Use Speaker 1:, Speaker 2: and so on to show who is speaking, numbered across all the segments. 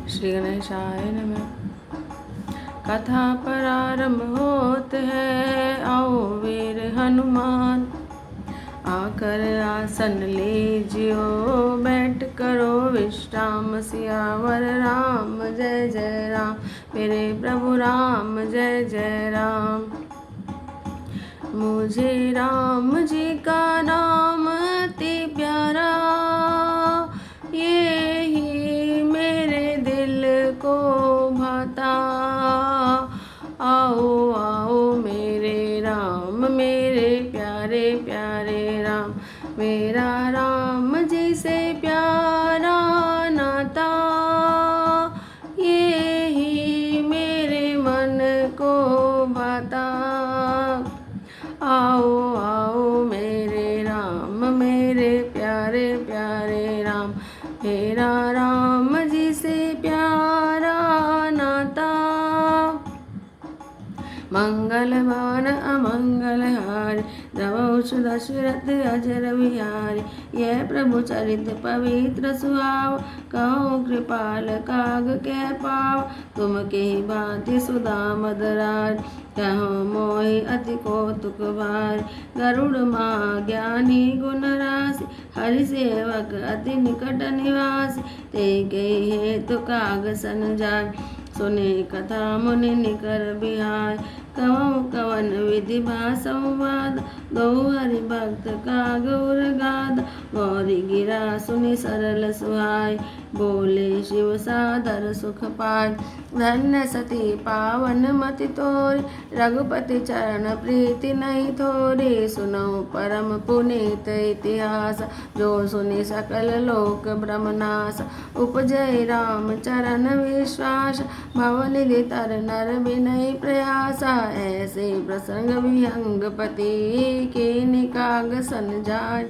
Speaker 1: श्री गणेशाय नमः। कथा प्रारंभ होत है, आओ वीर हनुमान, आकर आसन लीजियो, बैठ करो विश्राम। सियावर राम जय जय राम, मेरे प्रभु राम जय जय राम। मुझे राम जी का नाम अति प्यारा, ये ही मेरे दिल को भाता। आओ आओ मेरे राम, मेरे प्यारे प्यारे राम, मेरा राम जी से प्यारा नाता, ये ही मेरे मन को भाता। आओ आओ मेरे राम, मेरे प्यारे प्यारे राम, मेरा राम जी से प्यारा नाता। मंगल भवन अमंगल हारी, द्रवौष दशरथ अजर बिहारी। यह प्रभु चरित पवित्र सुहाव, कहो कृपाल काग कह पाव। तुम के भांति सुधा मदरार, कहो मोहि अति कौतुक भार। गरुड़ माँ ज्ञानी गुण राशि, हरि सेवक अति निकट निवासी। ते गई हेतु काग सन जाय, सुने कथा मुनि निकर बिहार। कवौ कवन विधि भा संवाद, दो हरि भक्त काग उर गाद। गौरी गिरा सुनि सरल सुहाय, बोले शिव सादर सुख पाय। धन्य सती पावन मति तोरी, रघुपति चरण प्रीति नहीं थोरी। सुनो परम पुनीत इतिहास, जो सुनि सकल लोक ब्रह्मनाश। उपजय राम चरण विश्वास, भवनिधि तर नर विनय प्रयासा। ऐसे प्रसंग विहंगपति, के निकाग सन जाय।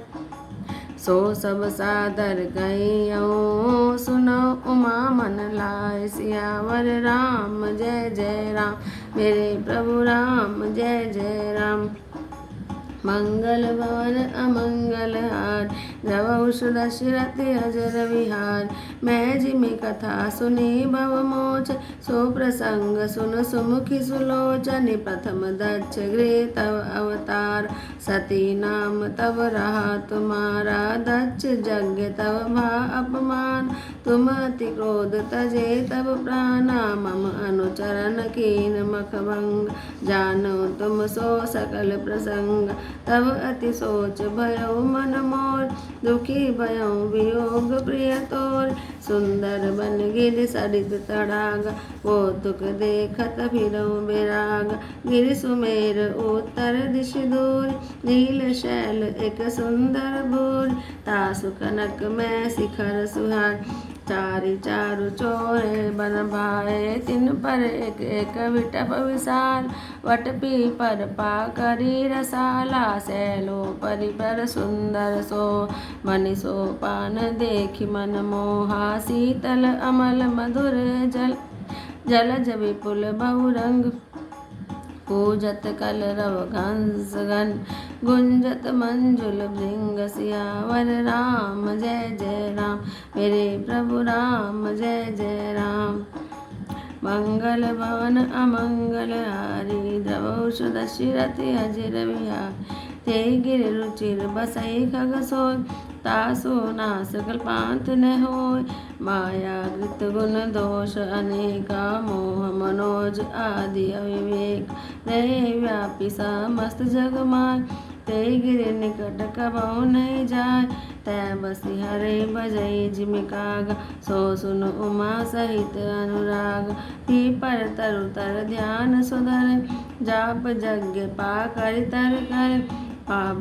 Speaker 1: सो सब सादर कहियो, सुनो उमा मन लाय। सियावर राम जय जय राम, मेरे प्रभु राम जय जय राम। मंगल भवन अमंगल हार, द्रवौष दशरथ अजर विहार। मैं जिमि कथा सुनी भव मोच, सो प्रसंग सुन सुमुखी सुलोचन। प्रथम दक्ष गृह तव अवतार, सती नाम तव रहा तुम्हारा। दक्ष यज्ञ तव भा अपमान, तुम अति क्रोध तजे तब प्राणा। मम अनुचरण कीन मखभंग, जानो तुम सो सकल प्रसंग। तब अति सोच भयो मन मोर, दुखी भयो वियोग प्रिय तोर। सुंदर बन गिर सरित तड़ाग, कौतुक देखत फिरऊ बिराग। गिर सुमेर उत्तर दिश दूर, नील शैल एक सुंदर भूर। तासु कनक में शिखर सुहार, चारि चारु चोरे बन भाए। तिन पर एक एक विटप विशाल, वट पीपर पाकरी रसाला। सैलो परिपर सुंदर सो, मनि सोपान देखि मन मोहा। शीतल अमल मधुर जल, जलज विपुल बहुरंग। पूजत कलरव घंस घन, गुंजत मंजुल भृंग। सियावर राम जय जय राम, मेरे प्रभु राम जय जय राम। मंगल भवन अमंगल हारी, द्रवौष दशरथ अजर विहार। ते गिर रुचिर बसई खग सोय, तासो नास कल्पांत न होय। माया कृत गुण दोष अनेका, मोह मनोज आदि अविवेक। रहे व्यापी समस्त जग माय, ते गिर निकट कबहु नहीं जाय। तै बसी हरे भजई जिमि काग, सो सुन उमा सहित अनुराग। पीपर तरु तर ध्यान सुधर, जाप यज्ञ पाकरि तर कर। पाप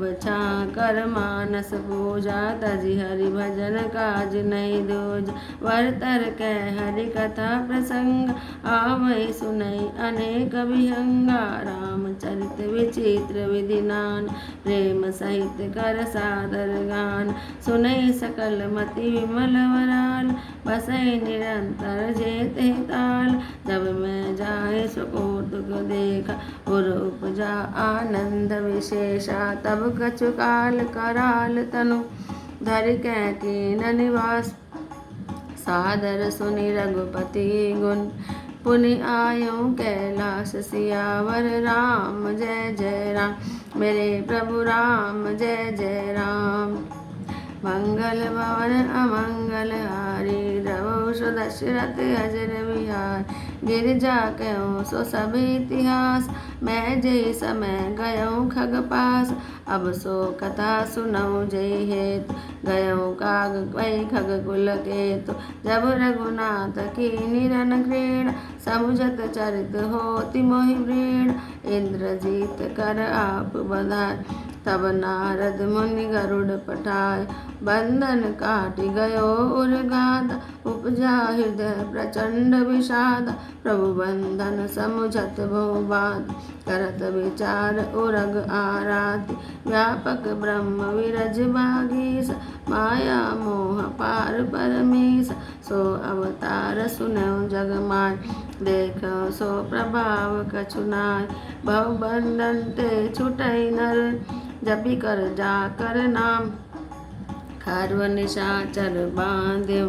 Speaker 1: कर मानस पूजा, तजि हरि भजन काज नहीं दूज। वर तर कह हरि कथा प्रसंग, आवै सुनई अनेक विहंगा। रामचरित विचित्र विधि नान, प्रेम सहित कर सादर गान। सुनई सकल मति विमल वराल, बसई निरंतर जेते ताल। जब मैं जाए सो कौतुक देखा, उर उपजा आनंद विशेषा। तब कछु काल कराल तनु, धरि कै कीन निवास। सादर सुनि रघुपति गुण, पुनि आयो कैलाश सियावर राम जय जय राम। मेरे प्रभु राम जय जय राम। मंगल भवन अमंगल हारी, द्रवहु सो दशरथ अजर विहार। गिरजा कहो सो सब इतिहास, मैं जय समय गयो खग पास। अब सो कथा सुनऊ जय हेतु, गयो काग वै खग कुल केतु। जब रघुनाथ की निरन क्रीण, समुझत चरित होति मोहि ब्रीण। इंद्रजीत कर आप बधाय, तब नारद मुनि गरुड़ पठाय। बंधन काटि गयो उरगादा, उपजा हृदय प्रचंड विषाद। प्रभु बंधन समुझत बहु बात, करत विचार उरग आराति। व्यापक ब्रह्म विरज बागीस, माया मोह पार परमेश। सो अवतार सुनऊ जग माय, देखो सो प्रभाव कछु नाय। भव बंधन ते छुटई नर, जपि कर जाकर नाम। खरव निशाचर बांध्यो,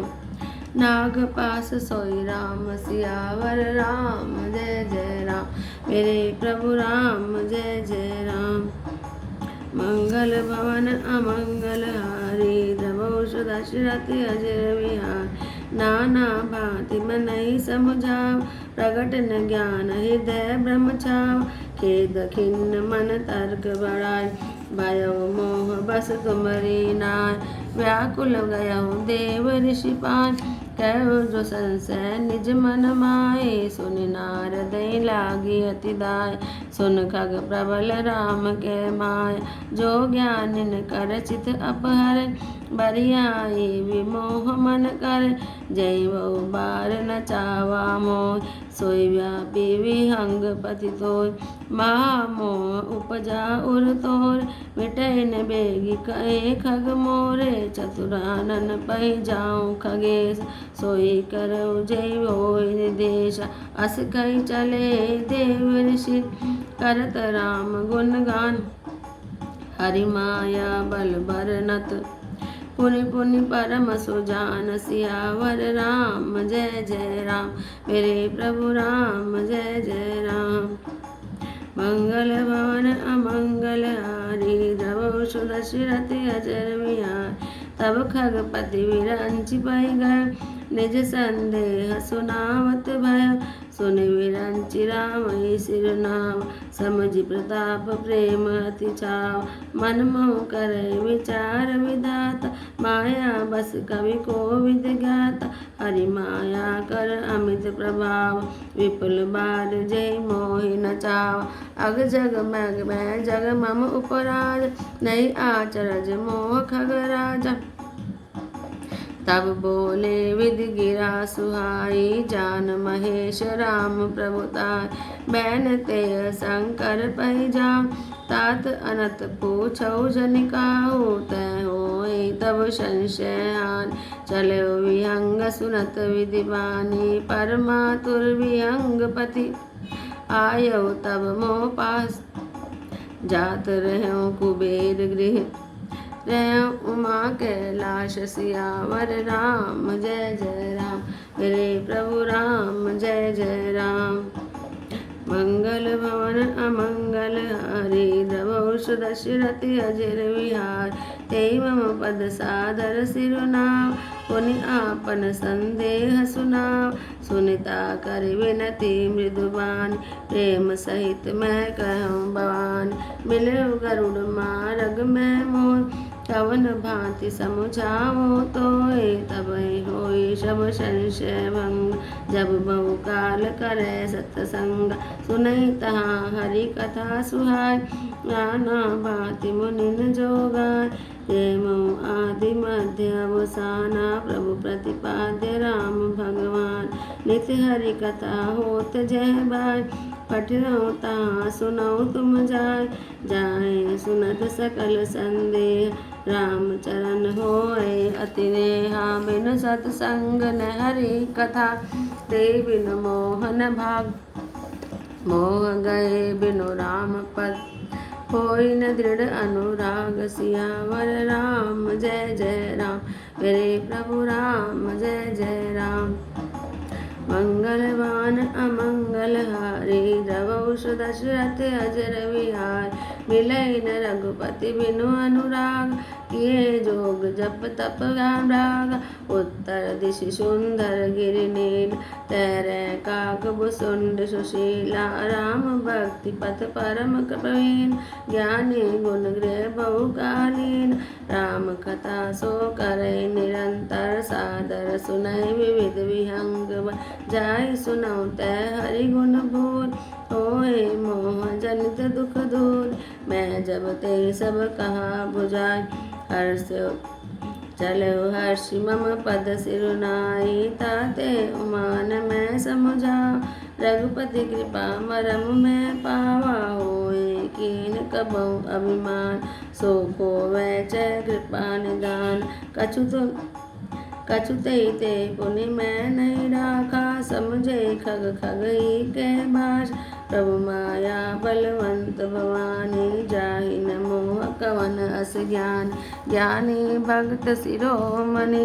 Speaker 1: नाग पास सोई राम सियावर राम जय जय राम। मेरे प्रभु राम जय जय राम। मंगल भवन अमंगल हारी, द्रवहु सो दशरथ अजर विहार। नाना भांति मनहि समुझाव, प्रगट न ज्ञान हृदय ब्रह्म छाव। खेद खिन्न मन तर्क बढ़ाय, भयो मोह बस तुमरी नाय। व्याकुल गयो देव ऋषि पाय, कहो जो संशय निज मन माय। सुन नारद लागी अति दाय, सुन खग प्रबल राम के माय। जो ज्ञानिन कर चित अपहर, बरियाई विमोह मन कर। जय बहु बार न चावा मोय, सोई व्यापी विहंग पति तोय। महामोह उपजा उर तोर, मिटै न बेगी कहे खग मोरे। चतुरानन पै जाऊं खगेश, सोई करऊ जय होय निदेश। अस कहि चले देव ऋषि, करत राम गुण गान। हरि माया बल बरनत, पुनि पुनि परम सुजान। सियावर राम जय जय राम। मेरे प्रभु राम जय जय राम। मंगल भवन अमंगल हारी, द्रवहु सो दशरथ अजर विहार। तब खगपति विरंचि पै गए, निज संदेह सुनावत भय। सुनि विरंचि राम सिर नाव, समझि प्रताप प्रेम अति छाव। मन मोह करय विचार विधाता, माया बस कवि कोविद ज्ञाता। हरि माया कर अमित प्रभाव, विपुल बार जय मोहि न चाव। अग जग मैं जग मम उपराज, नहीं आचरज मोह खग राजा। तब बोले विधि गिरा सुहाई, जान महेश राम प्रभुताय। बैन ते शंकर पै जाम, तात अनत पूछौ जनि काहू। तै होय तब संशय हानि, चलो विहंग सुनत विधि बानी। परमातुर विहंग पति, आयौ तब मोह पास। जात रहूं कुबेर गृह, रहूं उमा कैलाश। सियावर राम जय जय राम। मेरे प्रभु राम जय जय राम। मंगल भवन अमंगल हारी, द्रवहु सो दशरथ अजर विहार। तेई मम पद सादर सिरुनाव, पुनि आपन संदेह सुनाव। सुनिता कर विनति मृदुबान, प्रेम सहित मैं कहूँ भवान। मिलऊ गरुड़ मार्ग मैं मोर, कवन भांति समुझावो तोय। तबै होई सब संशय भंग, जब बहु काल करे सत्संग। सुनई तहाँ हरि कथा सुहाय, नाना भांति मुनिन जोगाय। प्रेमौ आदि मध्य अवसाना, प्रभु प्रतिपाद्य राम भगवान। नित्य हरि कथा होत जय बाय, पठिरहुँ तहाँ सुनऊ तुम जाय। जाय सुनत सकल संदेह, राम चरण होय अति नेहा। बिनु सत्संग न हरि कथा, ते बिनु मोह न भाग। मोह गए बिनु राम पद, होई न दृढ़ अनुराग। सियावर राम जय जय राम, मेरे प्रभु राम जय जय राम। मंगलवान अमंगल हारी, द्रवौ दशरथ अजर विहार। मिलई न रघुपति बिनु अनुराग, किए जोग जप तप राग। उत्तर दिशि सुंदर गिरि नील, तैरै काक भुसुंड सुशीला। राम भक्ति पथ परम प्रवीण, ज्ञानी गुण गृह बहुकालीन। राम कथा सो करै निरंतर, सादर सुनै विविध विहंग। जाय सुनौ तै हरि गुण बोल, होए मोह जनित दुख दूर। मैं जब ते सब कहा बुझाय, हर्ष चलो हर्षि मम पद सिरुनाई। ताते उमान मैं समुझा, रघुपति कृपा मरम मैं पावा। होए कीन कबहु अभिमान, सो खोवै चै कृपा निदान। कछु ते पुनि मैं नहीं राखा, समझे खग खगई के भाष। प्रभु माया बलवंत भवानी, जाहि न मोह कवन अस ज्ञान। ज्ञानी भक्त शिरोमणि,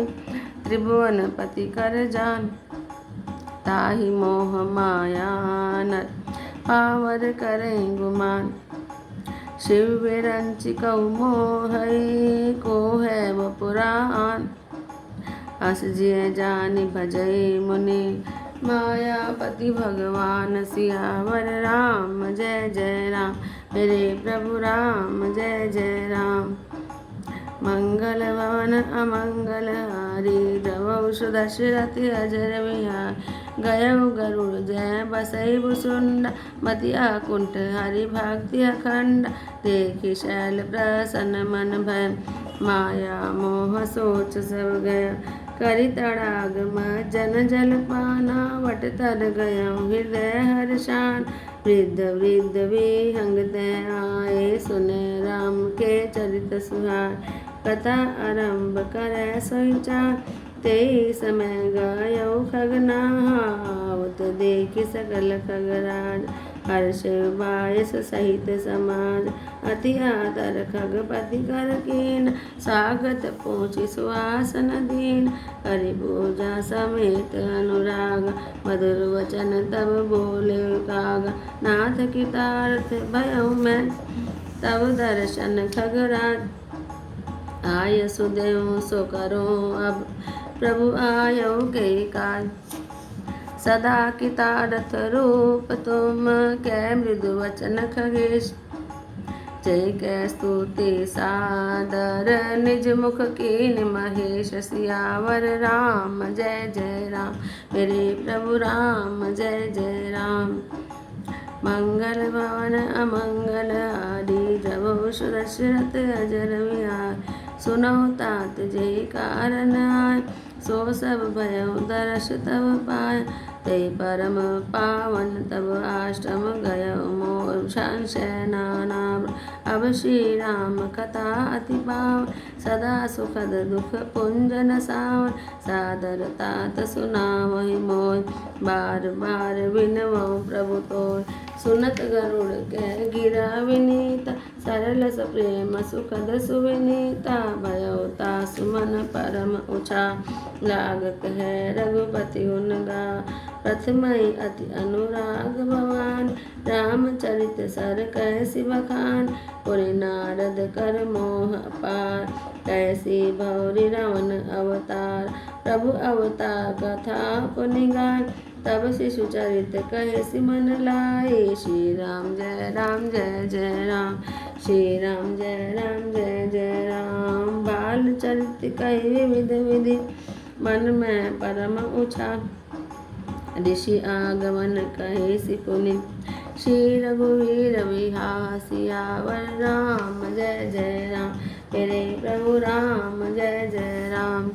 Speaker 1: त्रिभुवन पति कर जान। ताहि मोह माया नर पावर करें गुमान। शिव विरंचि कहु मोहई, को है वो पुराण। अस जिय जानि भजई मुनि, मायापति भगवान। सियावर राम जय जय राम, मेरे प्रभु राम जय जय राम। मंगल भवन अमंगल हारी, द्रवौ दशरथ अजर विहार। गयौ गरुड़ जय बसई भुसुंड, मति आकुंठ हरि भक्ति अखंड। देखि शैल प्रसन्न मन भय, माया मोह सोच सब गया। करि तड़ाग जन जल पाना, वट तर गयौ हृदय हर्षान। वृद्ध वृद्ध विहंग तै आए, सुने राम के चरित सुहाए। कथा आरंभ करै सोई चार, तेई समय गायौ खगनाहावत। देखि सकल खगराज, हर्ष बायस सहित समाज। अति आदर खगपति कर कीन, स्वागत पूछि सुआसन दीन। करि पूजा समेत अनुराग, मधुर वचन तब बोले काग। नाथ कृतार्थ भयउ मैं, तब दर्शन खगराज। आय सुदेव सो करो अब, प्रभु आयौ के काज। सदा कृतार्थ रूप तुम, कै मृदु वचन खगेश। जय कै स्तुति सादर, निज मुख कीन महेश। सियावर राम जय जय राम, मेरे प्रभु राम जय जय राम। मंगल भवन अमंगल हारी, द्रवौ दशरथ अजर विहार। सुनौ तात जे कारण आय, सो सब भयउ दर्श तब पाय। ते परम पावन तब आश्रम, गयौ मोर संशय नाना। अब श्री राम कथा अति पावन, सदा सुखद दुख पुंजन सावन। सादर तात सुनावहि मोय, बार बार विनवउ प्रभु तोय। सुनत गरुड़ कै गिरा विनीता, सरल सप्रेम सुखद सुविनीता। भयउ तासु मन परम उछा, लाग कहे रघुपति हुन गा। प्रथमहि अति अनुराग भवान, रामचरित सर कैसि बखान। पुरि नारद कर मोह अपार, कैसी भौरि रावण अवतार। प्रभु अवतार कथा पुनि गाय, तब शिशु चरित कैसि मन लाए। श्री राम जय राम, श्री राम जय जय राम। बाल चरित कहि विविध विधि, मन में परम उछा। ऋषि आगमन कहेसि पुनि, श्री रघुवीर बिहार। सियावर राम जय जय राम, मेरे प्रभु राम जय जय राम।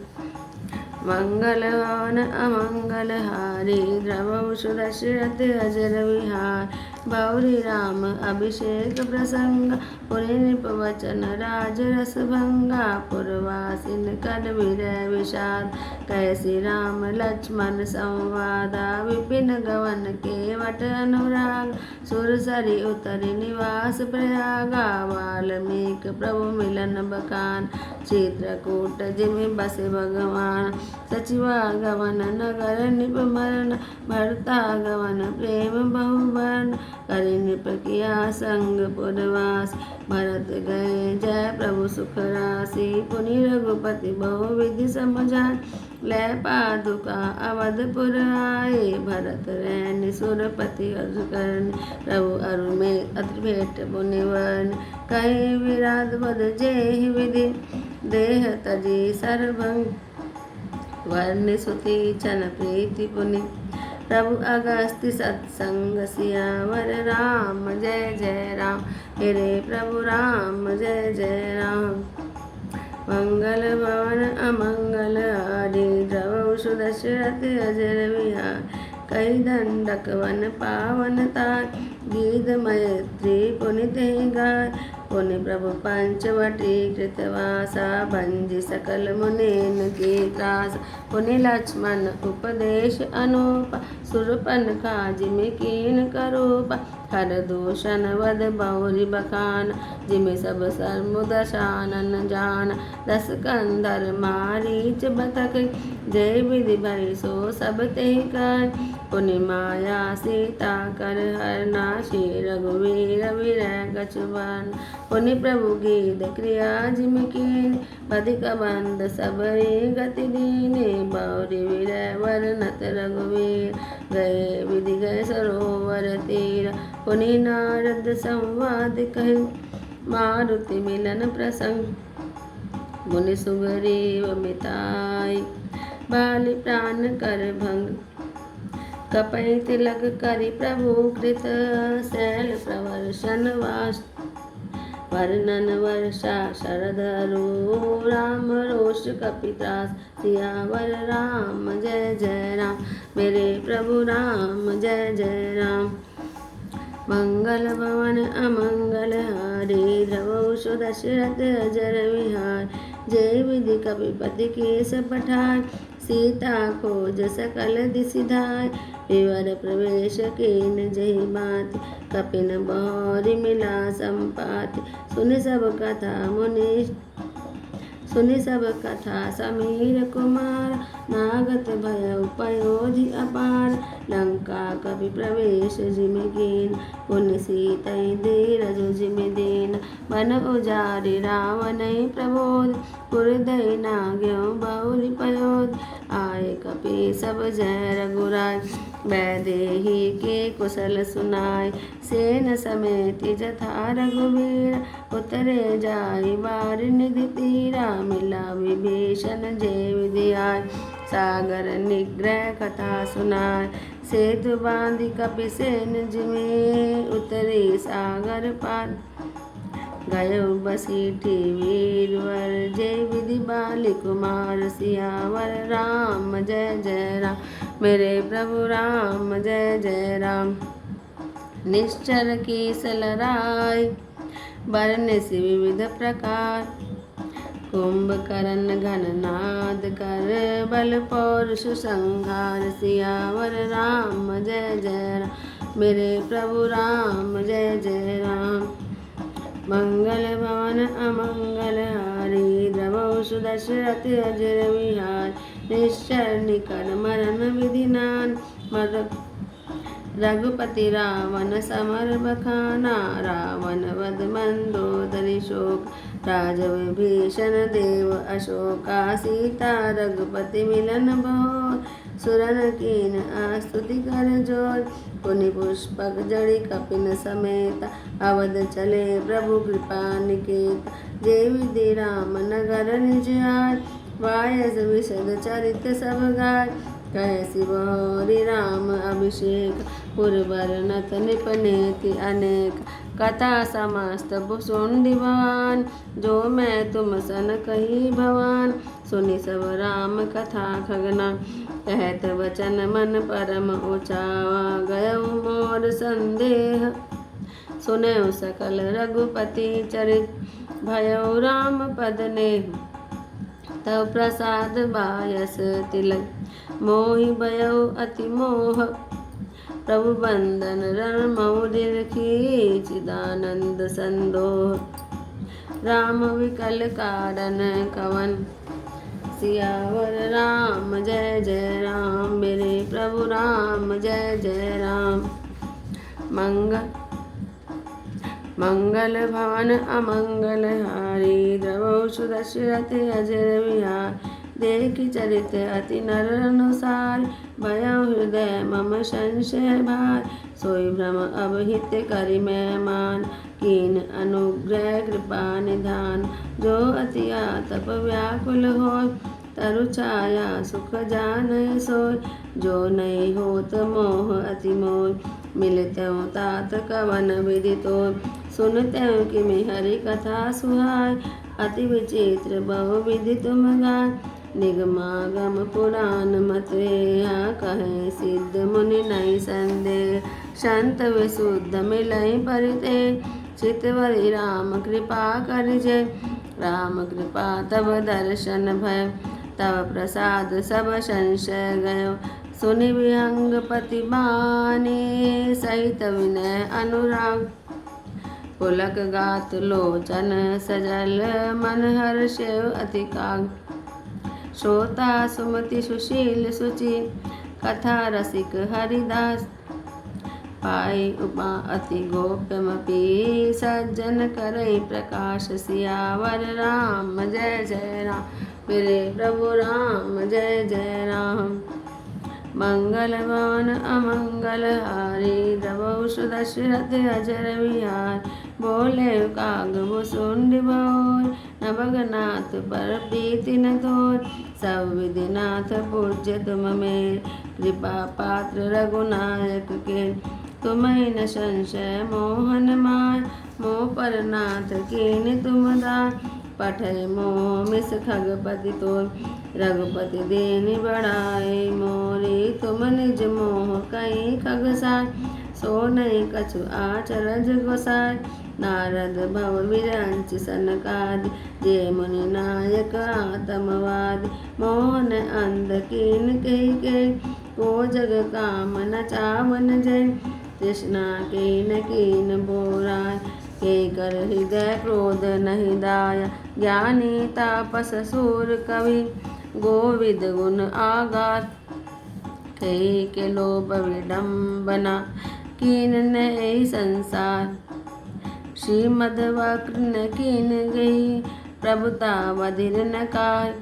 Speaker 1: मंगल भवन अमंगल हारी, द्रवौ दशरथ अजर विहार। बौरी राम अभिषेक प्रसंग पुनि नृप वचन राज रस भंगा पुरवासिन कर विरह विषाद कैसी राम लक्ष्मण संवादा विपिन गवन केवट अनुराग सुरसरी उतरि निवास प्रयागा वाल्मीकि प्रभु मिलन बखान चित्रकूट जिमि बसे भगवान सचिवा गवन नगर निप मरण भरता गवन प्रेम बहुवन करि नृप किया संग पुरवास भरत गए जय प्रभु सुख राशि पुनि रघुपति बहु विधि समझाए लय पादुका अवधपुर आए भरत रैन सुरपति अर्ज करन प्रभु अरु में अति भेंट मुनिवन कहे विराट बद जेहि विधि देह तजी सर्वंग वर्ण सुति चन प्रीति पुनि प्रभु अगस्त्य सत्संग सियावर राम जय जय राम मेरे प्रभु राम जय जय राम मंगल भवन अमंगल हारी द्रव सुदशरथ अजर विहार कई दंडक वन पावन तार गीत मैत्री पुनित गाय पुनि प्रभु पंचवटी कृतवासा भंजि सकल मुनीन की त्रास पुनि लक्ष्मण उपदेश अनूप सुरपन जिमि कीन करूप हर दूषण वद बौरि बखान जिमि सब सर्मुदशानन जान दस कंधर मारीच बतक जय विधि भई सो सब तेहि कर पुनि माया सीता कर हर नाशी रघुवीर विरह कछुवन पुनि प्रभु गीत क्रिया जिमि कीन बधिक बंद सबरी गति दीने बौरि विरह वर्णत रघुवीर गए विधि गए सरोवर तीर पुनि नारद संवाद कहि मारुति मिलन प्रसंग मुनि सुग्रीव मिताई बाली प्राण कर भंग कपहि तिलक करि प्रभु कृत शैल प्रवर्षन वास वर्णन वर्षा शरदरु राम रोष कपित्रास सियावर राम जय जय राम मेरे प्रभु राम जय जय राम मंगल भवन अमंगल हारी द्रवौ सुदशरथ अजर विहार जय विधि कपिपति केस पठार सीता खोज सकल दिसि धाय विवर प्रवेश कीन जहि बात कपिन बौरि मिला संपात सुनि सब कथा मुनि सुनि सब कथा समीर कुमार नागत भय पयोधि अपार लंका कपि प्रवेश जिमि कीन पुनि सीतहि धीरज जिमि दीन मन उजारि रावणहि प्रबोध पुरदहि नाग्यो बहुरि पयोध आए कपि सब जय रघुराय वैदेही के कुशल सुनाय सेन समेत जथा रघुवीर उतरे जाई बार निधि तीरा मिला विभीषण जय विधि आय सागर निग्रह कथा सुनाय सेतु बांधि कपिसेन जिमि उतरे सागर पार गयो बसीठी वीरवर जय विधि बाली कुमार सियावर राम जय जय राम मेरे प्रभु राम जय जय राम निश्चर की सलराय बरनिस विविध प्रकार कुंभकर्ण घननाद कर बल पौरुष संहार सियावर राम जय जय राम मेरे प्रभु राम जय जय राम मंगल भवन अमंगल हारी द्रवौ सुदशरथ अजर विहार निश्चर निकट मरण विधिनान रघुपति रावण समर बखाना रावण वध मंदोदरी शोक राज विभीषण देव अशोका सीता रघुपति मिलन भोर सुरन कीन आस्तुति कर जोर पुनि पुष्पक जड़ि कपिन समेत अवध चले प्रभु कृपा निकेत जय विधि राम नगर निज आय वायस विशद चरित सब गाय कहे शिवहरि राम अभिषेक पुरवर नत निपनेति अनेक कथा समस्त भुसुंडी भवान जो मैं तुम सन कही भवान सुनि सब राम कथा खगना कहत वचन मन परम उचावा गयो मोर संदेह सुनयो सकल रघुपति चरित भयो राम पद नेह तव प्रसाद बायस तिलक मोहि भयो अति मोह प्रभु बंदन रण मौदिर चिदानंद संदोह राम विकल कारण कवन सियावर राम जय जय राम मेरे प्रभु राम जय जय राम मंगल भवन अमंगल हारी द्रवौ सुदशरथ अजर विहार देखि चरित अति नर अनुसार भयो हृदय मम संशय भार सोई भ्रम अवहित करि मैं मान कीन अनुग्रह कृपा निधान जो अति आतप व्याकुल होय तरु छाया सुख जानय सोय जो नहीं होत मोह अति मोय मिलत्यों तात कवन विदितोय सुनत्यों किमि हरि कथा सुहाय अति विचित्र बहु विधि तुम गाय निगमागम पुराण मतरेया कहे सिद्ध मुनि नहीं संदेह संत विशुद्ध मिलई परिते चितवरी राम कृपा करिजे राम कृपा तब दर्शन भय तब प्रसाद सब संशय गयो सुनि विहंग पति बानी सहित विनय अनुराग पुलक गात लोचन सजल मन हर्षेव अति काग श्रोता सुमति सुशील सुचि कथा रसिक हरिदास पाई उपा अति गोप्यमपि सज्जन करई प्रकाश सियावर राम जय जय राम मेरे प्रभु राम जय जय राम मंगल भवन अमंगल हारी द्रवौ सुदशरथ अजर विहार बोले काग भुसुंडी भोर नभगनाथ पर प्रीति न तोर सब विधिनाथ पूज्य तुम मेर कृपा पात्र रघुनायक के तुम्हें न संशय मोहन माय मोह पर नाथ कीन तुम दान पठय मोह मिस खगपति तोर रघुपति देनि बढ़ाए मोरी तुम निज मोह कहीं खगसाय सो नहीं कछु आचरज गोसाय नारद भव विरंच सनकादि जे मुनि नायक आतमवादि मोहन अंध कीन के को जग काम न चावन जय तृष्णा कीन कीन बोराय के कर हृदय क्रोध नहीं दाया ज्ञानी तापस सूर कवि गोविद गुण आगार के लोभ विडम्बना कीन नहीं संसार श्रीमद वक्र न कीन गई प्रभुता वधिर न काय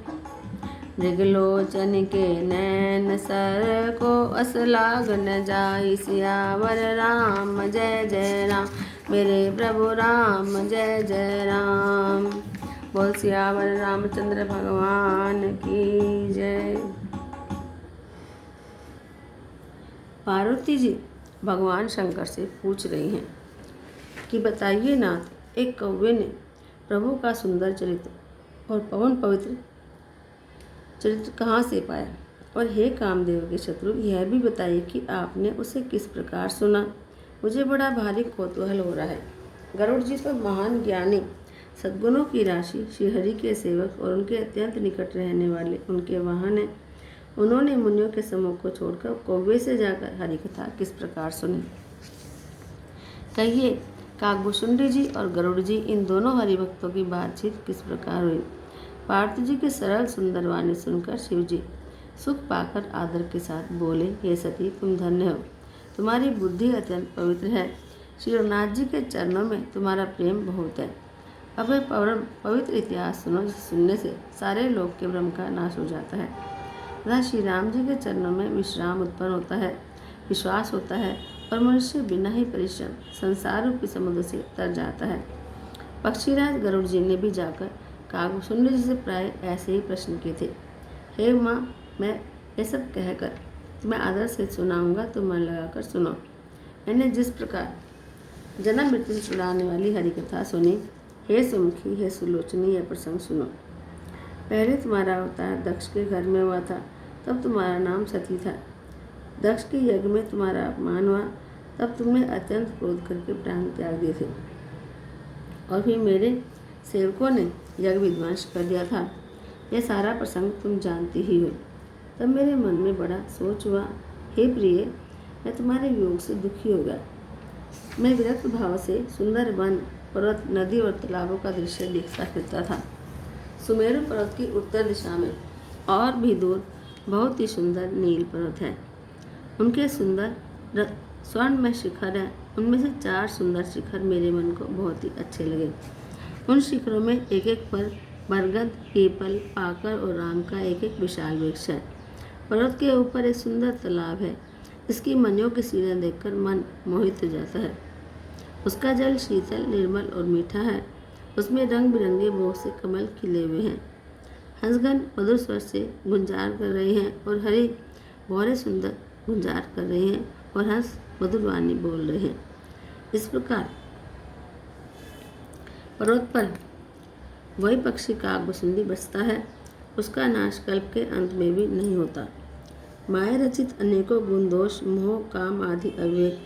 Speaker 1: मृगलोचन के नैन सर को असलाग न जाई सियावर राम जय जय राम मेरे प्रभु राम जय जय राम बोल सियावर रामचंद्र भगवान की जय। पार्वती जी भगवान शंकर से पूछ रही हैं कि बताइए नाथ, एक कौवे ने प्रभु का सुंदर चरित्र और पवन पवित्र चरित्र कहाँ से पाया, और हे कामदेव के शत्रु यह भी बताइए कि आपने उसे किस प्रकार सुना। मुझे बड़ा भारी कौतूहल हो रहा है। गरुड़ जी तो महान ज्ञानी सद्गुणों की राशि श्रीहरि के सेवक और उनके अत्यंत निकट रहने वाले उनके वाहन हैं। उन्होंने मुनियों के समूह को छोड़कर कौवे से जाकर हरि कथा किस प्रकार सुनी। कहिए काकभूषुंडी जी और गरुड़ जी इन दोनों हरिभक्तों की बातचीत किस प्रकार हुई। पार्थ जी की सरल सुंदर वाणी सुनकर शिव जी सुख पाकर आदर के साथ बोले, हे सती तुम धन्य हो, तुम्हारी बुद्धि अत्यंत पवित्र है। श्री रघुनाथ जी के चरणों में तुम्हारा प्रेम बहुत है। अब वह पवित्र इतिहास सुनो, जिसे सुनने से सारे लोक के भ्रम का नाश हो जाता है तथा श्री राम जी के चरणों में विश्राम उत्पन्न होता है, विश्वास होता है और मनुष्य बिना ही परिश्रम संसार रूपी समुद्र से तर जाता है। पक्षीराज गरुड़ जी ने भी जाकर काकभूषुंडी जी से प्राय ऐसे ही प्रश्न किए थे। हे माँ, मैं ये सब कहकर मैं आदर से सुनाऊंगा तो मन लगाकर सुनो। मैंने जिस प्रकार जन्म मृत्यु से छुड़ाने वाली हरि कथा सुनी, हे सुमुखी, हे सुलोचनी, यह प्रसंग सुनो। पहले तुम्हारा अवतार दक्ष के घर में हुआ था, तब तुम्हारा नाम सती था। दक्ष के यज्ञ में तुम्हारा अपमान हुआ, तब तुमने अत्यंत क्रोध करके प्राण त्याग दिए थे, और फिर मेरे सेवकों ने यज्ञ विध्वंस कर दिया था। यह सारा प्रसंग तुम जानती ही हो। तब मेरे मन में बड़ा सोच हुआ, हे प्रिय, मैं तुम्हारे वियोग से दुखी हो गया। मैं विरक्त भाव से सुंदर वन, पर्वत, नदी और तालाबों का दृश्य देखता फिरता था। सुमेरु पर्वत की उत्तर दिशा में और भी दूर बहुत ही सुंदर नील पर्वत है। उनके सुंदर स्वर्ण में शिखर है। उनमें से 4 सुंदर शिखर मेरे मन को बहुत ही अच्छे लगे। उन शिखरों में एक एक पर बरगद, पीपल, पाकर और राम का एक एक विशाल वृक्ष है। पर्वत के ऊपर एक सुंदर तालाब है। इसकी मनियों की सीढ़ियाँ देखकर मन मोहित हो जाता है। उसका जल शीतल, निर्मल और मीठा है। उसमें रंग बिरंगे बहुत से कमल खिले हुए हैं। हंसगण मधुर स्वर से गुंजार कर रहे हैं और हरे भौरे सुंदर गुंजार कर रहे हैं और हंस मधुर वाणी बोल रहे हैं। इस प्रकार पर्वत पर वही पक्षी काकभुसुंडी बसता है। उसका नाश कल्प के अंत में भी नहीं होता। माया रचित अनेकों गुण, दोष, मोह, काम आदि अविवेक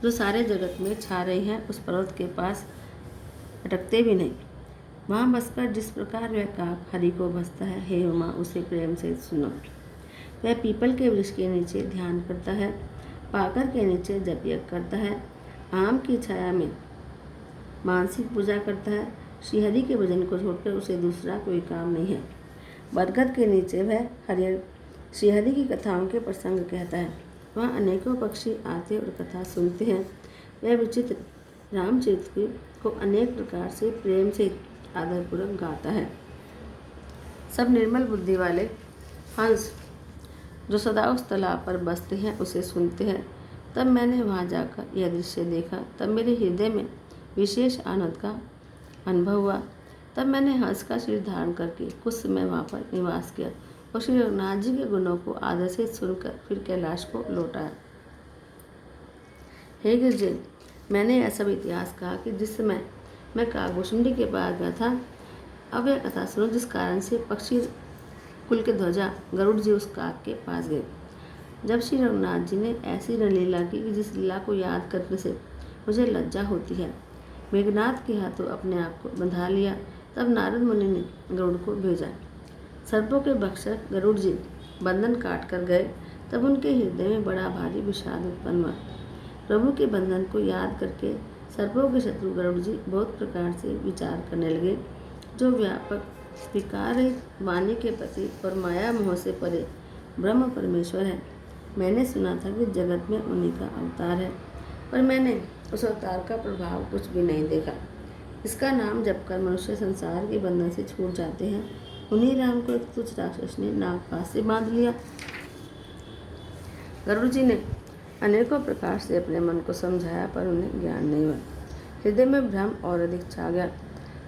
Speaker 1: जो सारे जगत में छा रहे हैं, उस पर्वत के पास अटकते भी नहीं। वहाँ बसकर जिस प्रकार वह काक हरि को भसता है, हे उमा, उसे प्रेम से सुनो। वह पीपल के वृक्ष के नीचे ध्यान करता है, पाकर के नीचे जप यज्ञ करता है, आम की छाया में मानसिक पूजा करता है। श्रीहरि के भजन को छोड़कर उसे दूसरा कोई काम नहीं है। बरगद के नीचे वह श्रीहरि की कथाओं के प्रसंग कहता है। वहाँ अनेकों पक्षी आते और कथा सुनते हैं। वह विचित्र रामचरित्र को अनेक प्रकार से प्रेम से आदरपूर्वक गाता है। सब निर्मल बुद्धि वाले हंस जो सदा उस तालाब पर बसते हैं उसे सुनते हैं। तब मैंने वहाँ जाकर यह दृश्य देखा। तब मेरे हृदय में विशेष आनंद का अनुभव हुआ। तब मैंने हंस का शरीर धारण करके कुछ समय वहाँ पर निवास किया और श्री रघुनाथ जी के गुणों को आदर से सुनकर फिर कैलाश को लौटाया। हे गिरिजन, मैंने यह सब इतिहास कहा कि जिस समय मैं काकभुसुंडी के पास गया था, अब यह कथा सुनो जिस कारण से पक्षी कुल के ध्वजा गरुड़ जी उस काक के पास गए। जब श्री रघुनाथ जी ने ऐसी रणलीला की कि जिस लीला को याद करने से मुझे लज्जा होती है, मेघनाथ के हाथों अपने आप को बंधा लिया। तब नारद मुनि ने गरुड़ को भेजा। सर्पों के भक्षक गरुड़ जी बंधन काट कर गए। तब उनके हृदय में बड़ा भारी विषाद उत्पन्न हुआ। प्रभु के बंधन को याद करके सर्पों के शत्रु गरुड़ जी बहुत प्रकार से विचार करने लगे। जो व्यापक विकार रहित वाणी के पति और माया मोह से परे ब्रह्म परमेश्वर है। मैंने सुना था कि जगत में उन्हीं का अवतार है, पर मैंने उस अवतार का प्रभाव कुछ भी नहीं देखा। इसका नाम जपकर मनुष्य संसार के बंधन से छूट जाते हैं। उन्हीं राम को एक तुच्छ राक्षस ने नागपाश से बांध लिया। गरुड़ जी ने अनेकों प्रकार से अपने मन को समझाया, पर उन्हें ज्ञान नहीं हुआ। हृदय में भ्रम और अधिक छा गया।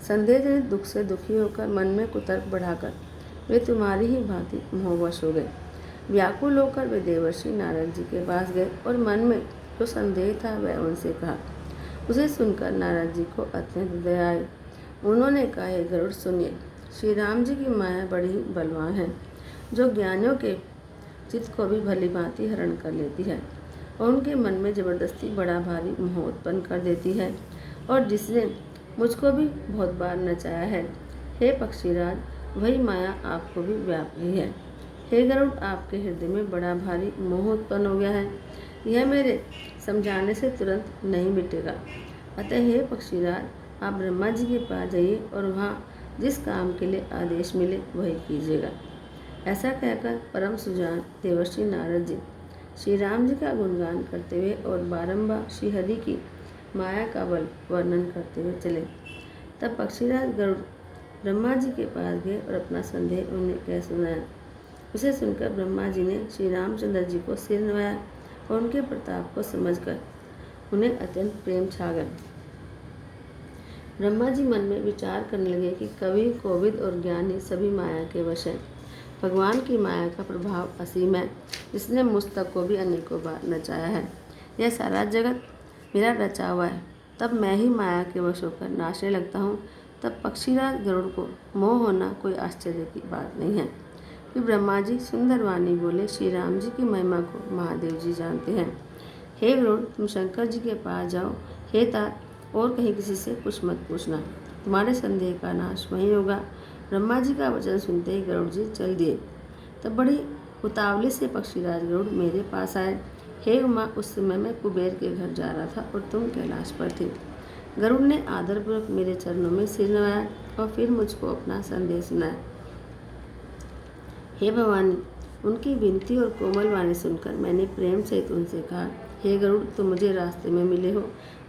Speaker 1: संदेहजनित दुख से दुखी होकर मन में कुतर्क बढ़ाकर वे तुम्हारी ही भांति मोहवश हो गए। व्याकुल होकर वे देवर्षि नारद जी के पास गए और मन में जो संदेह था वह उनसे कहा। उसे सुनकर नारद जी को अत्यंत दया आई। उन्होंने कहा, हे गरुड़, सुनिए, श्री राम जी की माया बड़ी ही बलवान है, जो ज्ञानियों के चित्त को भी भली भांति हरण कर लेती है और उनके मन में जबरदस्ती बड़ा भारी मोह उत्पन्न कर देती है, और जिसने मुझको भी बहुत बार नचाया है। हे पक्षीराज, वही माया आपको भी व्याप रही है। हे गरुड़, आपके हृदय में बड़ा भारी मोह उत्पन्न हो गया है। यह मेरे समझाने से तुरंत नहीं मिटेगा। अतः हे पक्षीराज, आप ब्रह्मा जी के पास जाइए और वहाँ जिस काम के लिए आदेश मिले वही कीजिएगा। ऐसा कहकर परम सुजान देवर्षि नारद जी श्री राम जी का गुणगान करते हुए और बारंबार श्रीहरि की माया का बल वर्णन करते हुए चले। तब पक्षीराज गरुड़ ब्रह्मा जी के पास गए और अपना संदेह उन्हें कह सुनाया। उसे सुनकर ब्रह्मा जी ने श्री रामचंद्र जी को सिर नवाया और उनके प्रताप को समझकर उन्हें अत्यंत प्रेम छा गया। ब्रह्मा जी मन में विचार करने लगे कि कवि, कोविद और ज्ञानी सभी माया के वश हैं। भगवान की माया का प्रभाव असीम है, जिसने मुझ तक को भी अनेकों बार नचाया है। यह सारा जगत मेरा रचा हुआ है। तब मैं ही माया के वश होकर नाचने लगता हूँ। तब पक्षीराज गरुड़ को मोह होना कोई आश्चर्य की बात नहीं है। फिर ब्रह्मा जी सुंदर वाणी बोले, श्री राम जी की महिमा को महादेव जी जानते हैं। हे गरुड़, तुम शंकर जी के पास जाओ। हे तात, और कहीं किसी से कुछ मत पूछना, तुम्हारे संदेह का नाश वहीं होगा। ब्रह्मा जी का वचन सुनते ही गरुड़ जी चल दिए। तब बड़ी उतावली से पक्षीराज गरुड़ मेरे पास आए। हे उमा, उस समय मैं कुबेर के घर जा रहा था और तुम कैलाश पर थे। गरुड़ ने आदरपूर्वक मेरे चरणों में सिर नवाया और फिर मुझको अपना संदेश सुनाया। हे भवानी, उनकी विनती और कोमल वाणी सुनकर मैंने प्रेम सहित उनसे कहा, हे गरुड़, तुम मुझे रास्ते में मिले हो,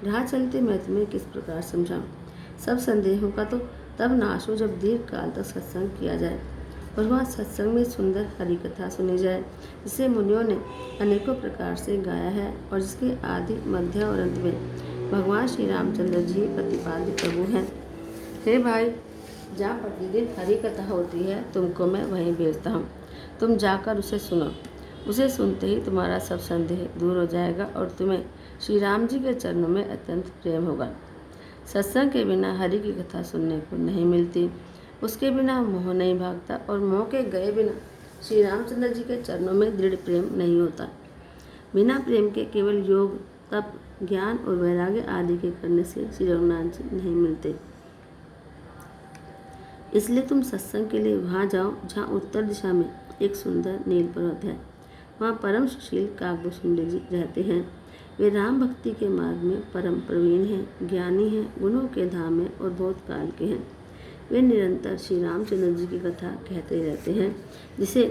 Speaker 1: राह चलते मैं तुम्हें किस प्रकार समझाऊं। सब संदेहों का तो तब नाश हो जब दीर्घ काल तक सत्संग किया जाए और वहाँ सत्संग में सुंदर हरि कथा सुनी जाए, जिसे मुनियों ने अनेकों प्रकार से गाया है और जिसके आदि मध्य और अंत में भगवान श्री रामचंद्र जी प्रतिपाद्य प्रभु हैं। हे भाई, जहाँ प्रतिदिन हरि कथा होती है तुमको मैं वहीं भेजता हूँ। तुम जाकर उसे सुनो। उसे सुनते ही तुम्हारा सब संदेह दूर हो जाएगा और तुम्हें श्री राम जी के चरणों में अत्यंत प्रेम होगा। सत्संग के बिना हरि की कथा सुनने को नहीं मिलती, उसके बिना मोह नहीं भागता और मोह के गए बिना श्री रामचंद्र जी के चरणों में दृढ़ प्रेम नहीं होता। बिना प्रेम के केवल योग, तप, ज्ञान और वैराग्य आदि के करने से श्री रघुनाथ जी नहीं मिलते। इसलिए तुम सत्संग के लिए वहाँ जाओ जहाँ उत्तर दिशा में एक सुंदर नील पर्वत है। वहाँ परम सुशील काकभूषुंडी जी रहते हैं। वे राम भक्ति के मार्ग में परम प्रवीण हैं, ज्ञानी हैं, गुणों के धाम हैं और बहुत काल के हैं। वे निरंतर श्री रामचंद्र जी की कथा कहते रहते हैं, जिसे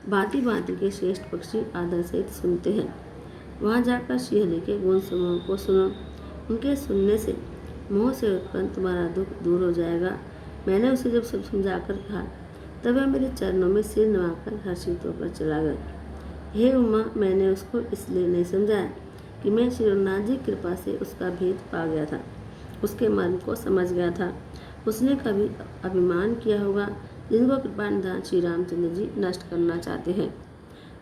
Speaker 1: भांति भांति के श्रेष्ठ पक्षी आदर सहित सुनते हैं। वहाँ जाकर श्री हरि के गुण समूह को सुनो। उनके सुनने से मोह से उत्पन्न तुम्हारा दुख दूर हो जाएगा। मैंने उसे जब सब समझाकर कहा तब वह मेरे चरणों में सिर नवाकर हर्षित होकर चला गया। हे उमा, मैंने उसको इसलिए नहीं समझाया कि मैं श्री रघुनाथ जी की कृपा से उसका भेद पा गया था, उसके मर्म को समझ गया था। उसने कभी अभिमान किया होगा जिनको कृपा निधान श्री रामचंद्र जी नष्ट करना चाहते हैं।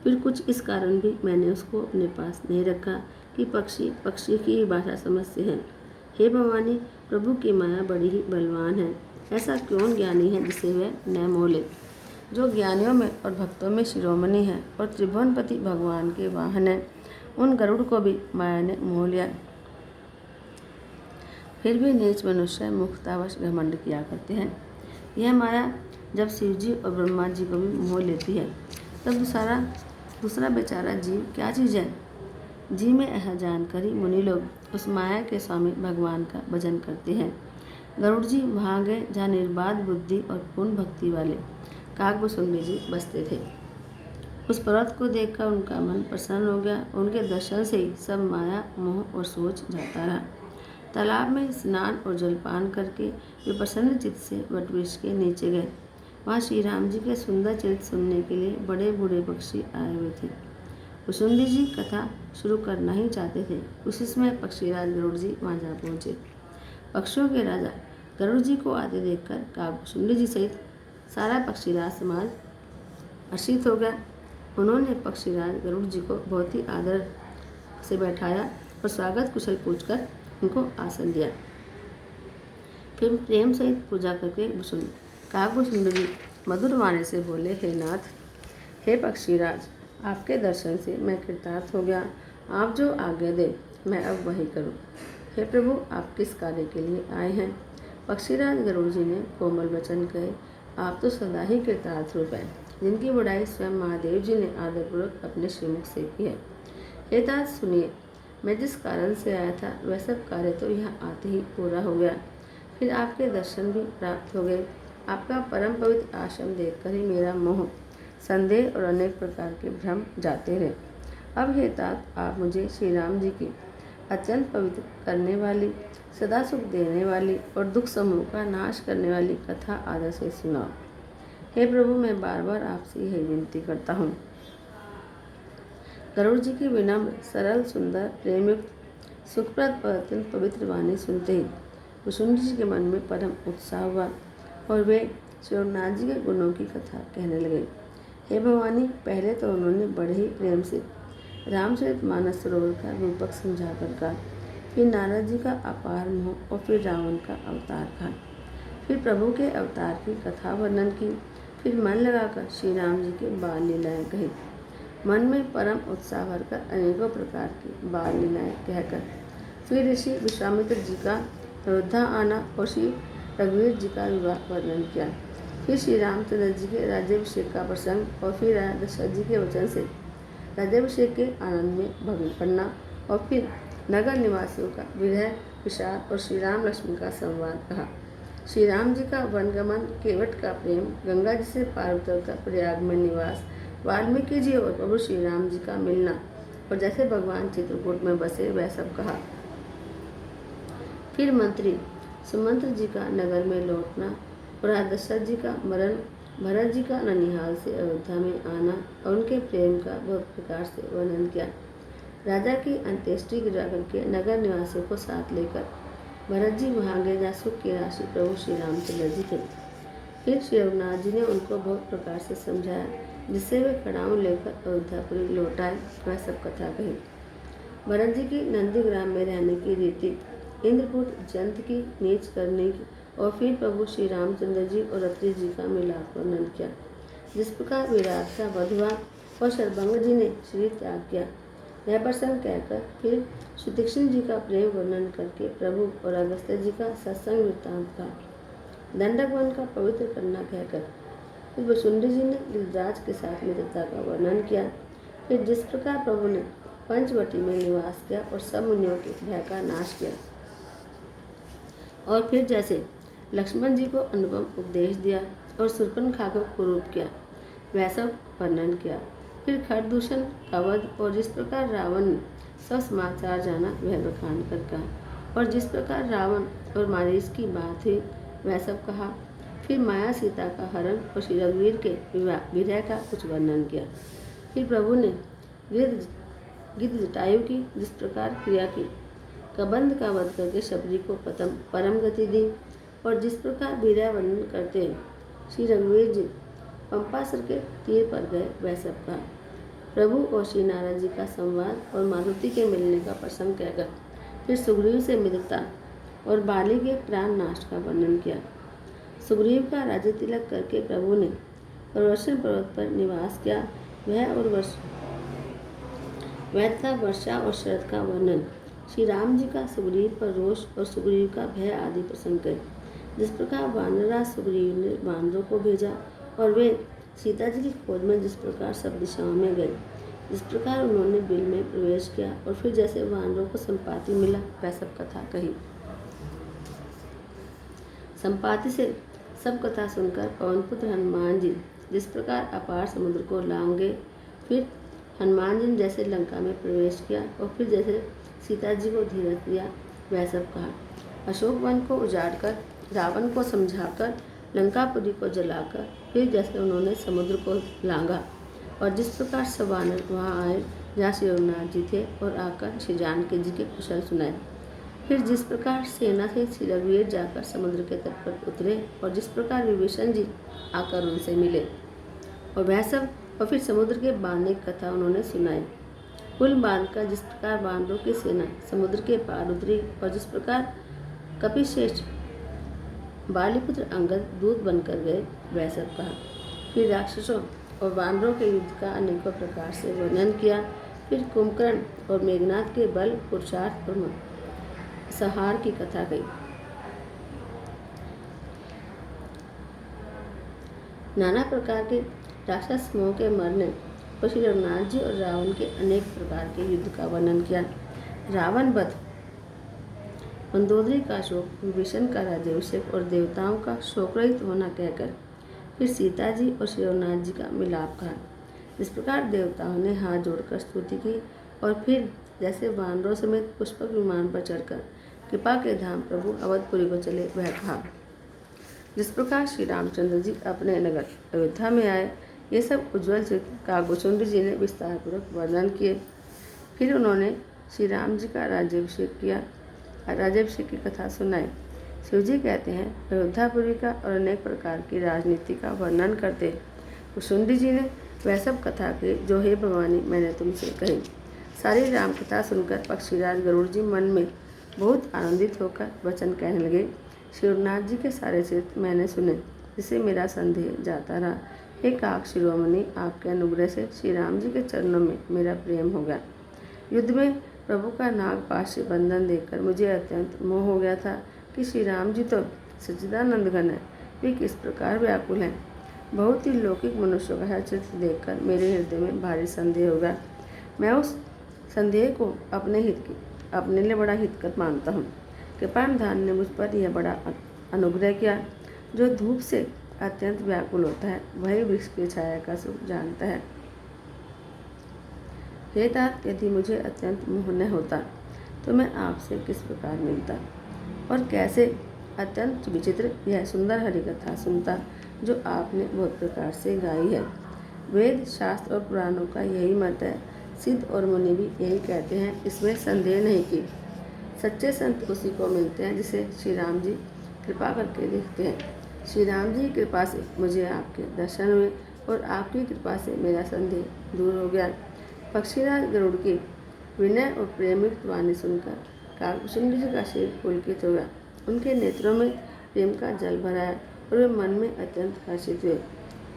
Speaker 1: फिर कुछ इस कारण भी मैंने उसको अपने पास नहीं रखा कि पक्षी पक्षी की ही भाषा समझते हैं। हे भवानी, प्रभु की माया बड़ी ही बलवान है। ऐसा कौन ज्ञानी है जिसे वह न मोह ले। जो ज्ञानियों में और भक्तों में शिरोमणि है और त्रिभुवनपति भगवान के वाहन है, उन गरुड़ को भी माया ने मोह लिया। फिर भी नीच मनुष्य मुक्तावश घमंड किया करते हैं। यह माया जब शिव जी और ब्रह्मा जी को भी मोह लेती है, तब दूसरा बेचारा जीव क्या चीज़ है। जी में यह जानकर ही मुनि लोग उस माया के स्वामी भगवान का भजन करते हैं। गरुड़ जी वहाँ गए जहाँ निर्बाध बुद्धि और पूर्ण भक्ति वाले काकभूषुंडी जी बसते थे। उस पर्वत को देखकर उनका मन प्रसन्न हो गया। उनके दर्शन से ही सब माया, मोह और सोच जाता रहा। तालाब में स्नान और जलपान करके वे प्रसन्न चित्त से वटवृक्ष के नीचे गए। वहाँ श्री राम जी के सुंदर चरित्र सुनने के लिए बड़े बूढ़े पक्षी आए हुए थे। भूषुंडी जी कथा शुरू करना ही चाहते थे। उसी समय पक्षीराज गरुड़ जी वहाँ जा पहुँचे। पक्षियों के राजा गरुड़ जी को आते देखकर काकभूषुंडी जी सहित सारा पक्षीराज समाज हर्षित हो गया। उन्होंने पक्षीराज गरुड़ जी को बहुत ही आदर से बैठाया और स्वागत कुशल पूछकर उनको आसन दिया। फिर प्रेम सहित पूजा करके काकभूषुंडी जी मधुर वाणी से बोले, हे नाथ, हे पक्षीराज, आपके दर्शन से मैं कृतार्थ हो गया। आप जो आज्ञा दे मैं अब वही करूं। हे प्रभु, आप किस कार्य के लिए आए हैं। पक्षीराज गरुड़ जी ने कोमल वचन कहे, आप तो सदा ही कृतार्थ रूप हैं, जिनकी बढ़ाई स्वयं महादेव जी ने आदरपूर्वक अपने श्रीमुख से की है। हे तात, सुनिए, मैं जिस कारण से आया था वह सब कार्य तो यहाँ आते ही पूरा हो गया। फिर आपके दर्शन भी प्राप्त हो गए। आपका परम पवित्र आश्रम देखकर ही मेरा मोह, संदेह और अनेक प्रकार के भ्रम जाते रहे। अब हे तात, आप मुझे श्री राम जी की अत्यंत पवित्र करने वाली, सदा सुख देने वाली और दुख समूह का नाश करने वाली कथा आदर से सुनाओ। हे प्रभु, मैं बार बार आपसे यही विनती करता हूँ। गरुड़ जी की विनम्र, सरल, सुंदर, प्रेमयुक्त, सुखप्रद और अत्यंत पवित्र वाणी सुनते ही भूषुंडी जी के मन में परम उत्साह हुआ और वे श्री रघुनाथ जी के गुणों की कथा कहने लगे। हे भवानी, पहले तो उन्होंने बड़े ही प्रेम से रामचरितमानस सरोवर का रूपक समझा कर कहा, फिर नारद जी का अपार मोह और फिर रावण का अवतार कहा, फिर प्रभु के अवतार की कथा वर्णन की, फिर मन लगाकर श्री राम जी के बाल लीलाएँ कही। मन में परम उत्साह भरकर अनेकों प्रकार की बाल लीलाएँ कहकर फिर ऋषि विश्वामित्र जी का अयोध्या आना और श्री रघुवीर जी का विवाह वर्णन किया। फिर श्री रामचंद्र जी के राज्याभिषेक का प्रसंग और फिर राजा दशरथ जी के वचन से राज्याभिषेक के आनंद में भंग पड़ना और फिर नगर निवासियों का विरह विषाद और श्री राम लक्ष्मण का संवाद कहा। श्री राम जी का वनगमन, केवट का प्रेम, गंगा जी से पार उतर का प्रयाग में निवास, वाल्मीकि जी और प्रभु श्री राम जी का मिलना और जैसे भगवान चित्रकूट में बसे वह सब कहा। फिर मंत्री सुमंत्र जी का नगर में लौटना और दशरथ जी का मरण, भरत जी का ननिहाल से अयोध्या में आना और उनके प्रेम का बहुत प्रकार से वर्णन किया। राजा की अंत्येष्टि गिरा करके नगर निवासियों को साथ लेकर भरत जी वहाँ गए जहाँ सुख की राशि प्रभु श्री रामचंद्र जी थे। फिर श्री रघुनाथ जी ने उनको बहुत प्रकार से समझाया, जिससे वे कड़ाऊ लेकर अयोध्यापुरी लौट आए। वह सब कथा कही। भरत जी की नंदीग्राम में रहने की रीति, इंद्रकूट जंत की नीच करने की और फिर प्रभु श्री रामचंद्र जी और अत्रि जी का मिलाप वर्णन किया। जिस प्रकार विराट का वध हुआ और शरभंग जी ने श्री त्याग किया, यह प्रसंग कहकर फिर सुतीक्ष्ण जी का प्रेम वर्णन करके प्रभु और अगस्त्य जी का सत्संग वृत्तांत का, दंडक वन का पवित्र करना कहकर फिर वसुंधरा जी ने गिरिराज के साथ मित्रता का वर्णन किया। फिर जिस प्रकार प्रभु ने पंचवटी में निवास किया और सब मुनियों के भय का नाश किया और फिर जैसे लक्ष्मण जी को अनुपम उपदेश दिया और शूर्पणखा को कुरूप किया, वह सब वर्णन किया। फिर खरदूषण का वध और जिस प्रकार रावण ने सब समाचार जाना वह बखान कर कहा और जिस प्रकार रावण और मारीच की बात हुई वह सब कहा। फिर माया सीता का हरण और श्री रघुवीर के विरह का कुछ वर्णन किया। फिर प्रभु ने गिद्ध जटायु की जिस प्रकार क्रिया की, कबंध का वध करके शबरी को परम गति दी और जिस प्रकार विरह वर्णन करते श्री रघुवीर जी पंपासुर के तीर पर गए, वह सब कहा। प्रभु और श्री नारद जी का संवाद और मारुति के मिलने का प्रसंग कहकर फिर सुग्रीव से मित्रता और बाली के प्राण नाश का वर्णन किया। सुग्रीव का राज्य तिलक करके प्रभु ने प्रवर्षण पर्वत पर निवास किया, वह था वर्षा और शरद का वर्णन। श्री राम जी का सुग्रीव पर रोष और सुग्रीव का भय आदि प्रसंग कहे। जिस प्रकार वानरराज सुग्रीव ने वानरों को भेजा और वे सीता जी की खोज में जिस प्रकार सब दिशाओं में गए, जिस प्रकार उन्होंने बिल में प्रवेश किया और फिर जैसे वानरों को संपाति मिला, वह सब कथा कही। संपाति से सब कथा सुनकर पवनपुत्र हनुमान जी जिस प्रकार अपार समुद्र को लांग गए, फिर हनुमान जी ने जैसे लंका में प्रवेश किया और फिर जैसे सीता जी को धीरज दिया, वह सब कहा। अशोक वन को उजाड़कर रावण को समझाकर लंकापुरी को जलाकर फिर जैसे उन्होंने समुद्र को लांघा और जिस प्रकार सब वानर वहाँ आए जहाँ श्री रघुनाथ जी थे और आकर श्री जानकी जी के कुशल सुनाए। फिर जिस प्रकार सेना से श्री रघुवीर जाकर समुद्र के तट पर उतरे और जिस प्रकार विभीषण जी आकर उनसे मिले और वह सब और फिर समुद्र के बांधने की कथा उन्होंने सुनाई। पुल बांधकर जिस प्रकार वानरों की सेना समुद्र के पार उतरी और जिस प्रकार कपिश्रेष्ठ बालीपुत्र अंगद दूत बनकर गए, वह सब कहा। फिर राक्षसों और वानरों के युद्ध का अनेकों प्रकार से वर्णन किया। फिर कुंभकर्ण और मेघनाथ के बल, पुरुषार्थ और संहार की कथा कही। नाना प्रकार के राक्षस समूह के मरने और श्री रघुनाथ जी और रावण के अनेक प्रकार के युद्ध का वर्णन किया। रावण वध, मंदोदरी का शोक, विभीषण का राज्याभिषेक और देवताओं का शोक रहित होना कहकर फिर सीता जी और श्री रघुनाथ जी का मिलाप कहा। इस प्रकार देवताओं ने हाथ जोड़कर स्तुति की और फिर जैसे वानरों समेत पुष्पक विमान पर चढ़कर कृपा के धाम प्रभु अवधपुरी को चले, वह कहा। जिस प्रकार श्री रामचंद्र जी अपने नगर अयोध्या में आए, ये सब उज्ज्वल चित्र कागभूषुंडी जी ने विस्तार पूर्वक वर्णन किए। फिर उन्होंने श्री राम जी का राज्याभिषेक किया, राज्याभिषेक की कथा सुनाई। शिव जी कहते हैं, अयोध्यापुरी का और अनेक प्रकार की राजनीति का वर्णन करते। कुशुंडी जी ने वह सब कथा कही जो हे भवानी मैंने तुमसे कही। सारी राम कथा सुनकर पक्षीराज गरुड़ जी मन में बहुत आनंदित होकर वचन कहने लगे। शिवनाथ जी के सारे चरित्र मैंने सुने, जिससे मेरा संदेह जाता रहा। हे काक शिरोमणि, आपके अनुग्रह से श्री राम जी के चरणों में मेरा प्रेम हो गया। युद्ध में प्रभु का नागपाश से बंधन देखकर मुझे अत्यंत मोह हो गया था कि श्री राम जी तो सच्चिदानंद घन है, वे किस प्रकार व्याकुल हैं। बहुत ही लौकिक मनुष्यों का यह चित्र देखकर मेरे हृदय में भारी संदेह हो गया। मैं उस संदेह को अपने लिए बड़ा हितकर मानता हूँ। कृपानिधान ने मुझ पर यह बड़ा अनुग्रह किया। जो धूप से अत्यंत व्याकुल होता है वही वृक्ष की छाया का सुख जानता है। हे तात, यदि मुझे अत्यंत मोह न होता तो मैं आपसे किस प्रकार मिलता और कैसे अत्यंत विचित्र यह सुंदर हरि कथा सुनता जो आपने बहुत प्रकार से गाई है। वेद शास्त्र और पुराणों का यही मत है, सिद्ध और मुनि भी यही कहते हैं, इसमें संदेह नहीं कि सच्चे संत उसी को मिलते हैं जिसे श्री राम जी कृपा करके देखते हैं। श्री राम जी की कृपा से मुझे आपके दर्शन हुए और आपकी कृपा से मेरा संदेह दूर हो गया। पक्षीराज गरुड़ की विनय और प्रेमिक वाणी सुनकर काकभूषुंडी जी का सिर पुलकित हो गया। उनके नेत्रों में प्रेम का जल भराया और वे मन में अत्यंत हर्षित हुए।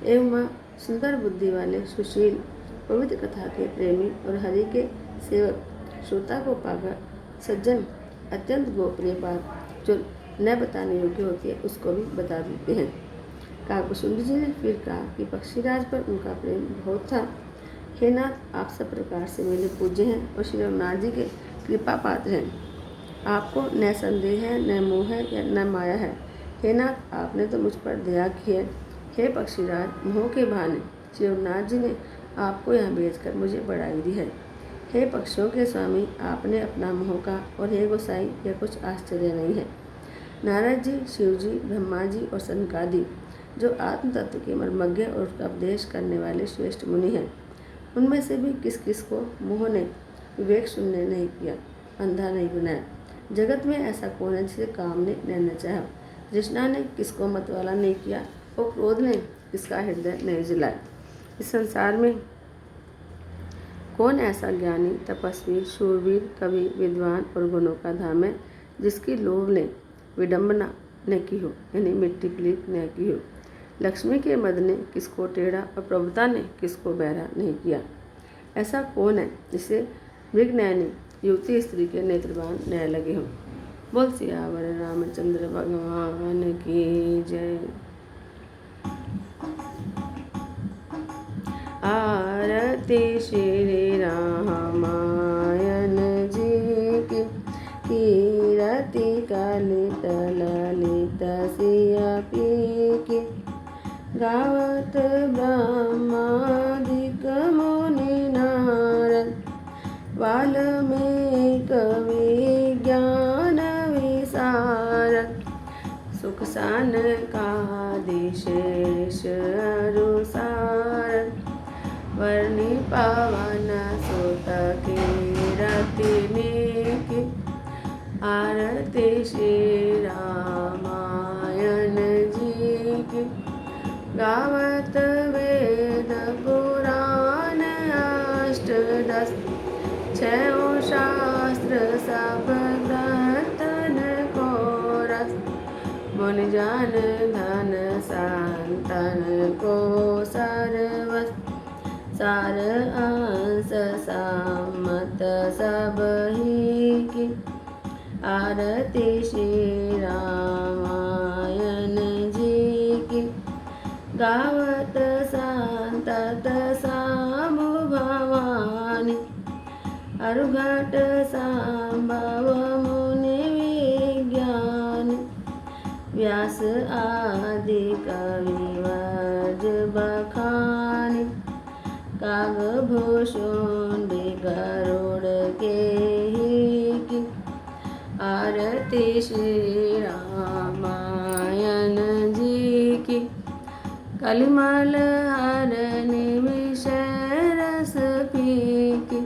Speaker 1: एवं वह सुंदर बुद्धि वाले, सुशील, पवित्र कथा के प्रेमी और हरि के सेवक श्रोता को पाकर सज्जन अत्यंत गोपनीय बात जो न बताने योग्य होती है उसको भी बता देते हैं। काकभूषुंडी जी ने फिर कहा कि पक्षीराज पर उनका प्रेम बहुत था। हे नाथ, आप सब प्रकार से मेरे पूज्य हैं और श्री रघुनाथ जी के कृपा पात्र हैं। आपको न संदेह है, न मोह है या न माया है। हे नाथ, आपने तो मुझ पर दया की है। हे पक्षीराज, मोह के बहाने श्री रघुनाथ जी ने आपको यहाँ भेजकर मुझे बढ़ाई दी है। हे पक्षियों के स्वामी, आपने अपना मोह का और हे गोसाई, यह कुछ आश्चर्य नहीं है। नारद जी, शिव जी, ब्रह्मा जी और सनकादि जो आत्म तत्व के मर्मज्ञ और उसका उपदेश करने वाले श्रेष्ठ मुनि हैं, उनमें से भी किस किस को मोह ने विवेक शून्य नहीं किया, अंधा नहीं बनाया। जगत में ऐसा कौन है जिसे काम ने न नचाया, तृष्णा ने किसको मतवाला नहीं किया और क्रोध ने किसका हृदय नहीं जलाया। इस संसार में कौन ऐसा ज्ञानी, तपस्वी, शूरवीर, कवि, विद्वान और गुणों का धाम है जिसकी लोभ ने विडंबना न की हो, यानी मिट्टी पलीत न की हो। लक्ष्मी के मद ने किसको टेढ़ा और प्रभुता ने किसको बहरा नहीं किया। ऐसा कौन है जिसे मृगनयनी युवती स्त्री के नेत्रबान न लगे हों। बोल सियावर रामचंद्र भगवान की जय। आरती श्री रामायण जी की, कीरति कलित ललित सिया पी की। गावत ब्रह्मादिक मुनि नारद, वाल्मीकि विज्ञान विशारद। सुख सनकादि शेष अनुसारद, वर्णि पवन सुत कीरति नीकी। आरती श्री रामायण जी की। गावत वेद पुराण अष्टदश, छयों शास्त्र सब ग्रंथन को रस। मुनि जन धन संतन को सर्वस, सार अंश सम्मत सब ही की। आरती श्री रामायण जी की। गावत संतत सामु भवानी, अरुघट संभव मुनि विज्ञानी। व्यास आदि कविवर्ज बखानी, काकभूषुंडी गरुड़ के ही की। आरती श्री रामायण जी की। कलिमल हरनि विषय रस पीकी।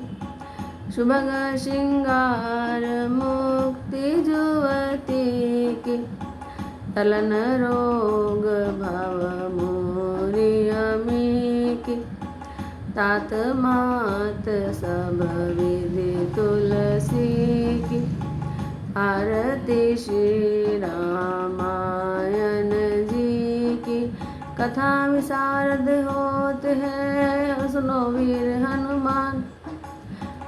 Speaker 1: शुभग श्रृंगार मुक्ति जुवती की। टलन रोग भव मोरी अमी की। तात मात सब विधि तुलसी की। आरती श्री रामायण जी की। कथा विशारद होते हैं सुनो वीर हनुमान।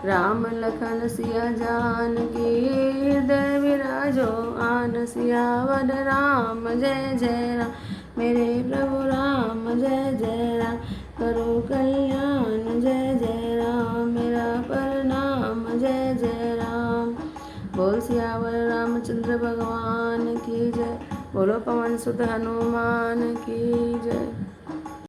Speaker 1: राम लखन सिया जान की। हृदय विराजो आन सियावर राम जय जय राम। मेरे प्रभु राम जय जय राम। करो कल्याण जय जय राम। मेरा प्रणाम जय जय राम। बोल सियावर रामचंद्र भगवान की जय। बोलो पवन सुत हनुमान की जय।